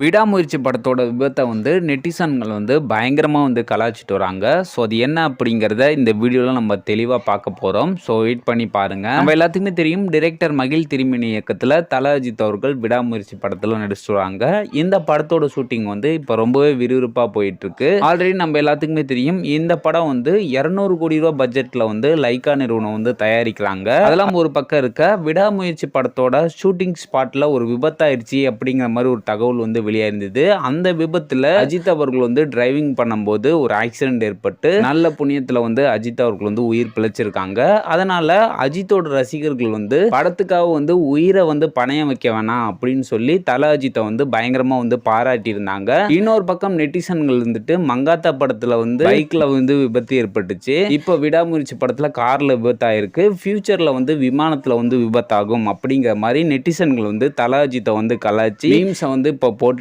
விடாமுயற்சி படத்தோட விபத்தை வந்து நெட்டிசன்கள் வந்து பயங்கரமாக வந்து கலாய்ச்சிட்டு வராங்க. ஸோ அது என்ன அப்படிங்கிறத இந்த வீடியோவில் நம்ம தெளிவாக பார்க்க போகிறோம். ஸோ வெயிட் பண்ணி பாருங்கள். நம்ம எல்லாத்துக்குமே தெரியும், டிரெக்டர் மகிழ் திருமேனி இயக்கத்தில் தல அஜித் அவர்கள் விடாமுயற்சி படத்தில் நடிச்சுட்டு வராங்க. இந்த படத்தோட ஷூட்டிங் வந்து இப்போ ரொம்பவே விறுவிறுப்பாக போயிட்டு இருக்கு. ஆல்ரெடி நம்ம எல்லாத்துக்குமே தெரியும், இந்த படம் வந்து 200 கோடி ரூபா பட்ஜெட்டில் வந்து லைக்கா நிறுவனம் வந்து தயாரிக்கிறாங்க. அதெல்லாம் ஒரு பக்கம் இருக்க, விடாமுயற்சி படத்தோட ஷூட்டிங் ஸ்பாட்டில் ஒரு விபத்தாயிருச்சு அப்படிங்கிற மாதிரி ஒரு தகவல் வந்து வெளியாயிருந்தது. அந்த விபத்துல அஜித் அவர்கள் வந்து டிரைவிங் பண்ணும்போது ஒரு ஆக்சிடென்ட் ஏற்பட்டு நல்ல புண்ணியத்துல வந்து அஜித் அவர்கள் வந்து உயிர் பிழைச்சிருக்காங்க. அதனால அஜித்தோட ரசிகர்கள் வந்து படத்துக்காக வந்து உயிரை வந்து பணையம் வைக்க வேணாம் அப்படின்னு சொல்லி தல அஜித்தை வந்து பயங்கரமா வந்து பாராட்டி இருந்தாங்க. இன்னொரு பக்கம் நெட்டிசன்கள் இருந்துட்டு மங்காத்தா படத்துல வந்து பைக்ல வந்து விபத்து ஏற்பட்டுச்சு. இப்போ விடாமுயற்சி படத்துல கார்ல விபத்தாயிருக்கு. ஃபியூச்சர்ல வந்து விமானத்துல வந்து விபத்தாகும் அப்படிங்கிற மாதிரி நெட்டிசன்கள் வந்து தல அஜித்தை வந்து கலாய்ச்சி மீம்ஸை வந்து இப்போ போட்டு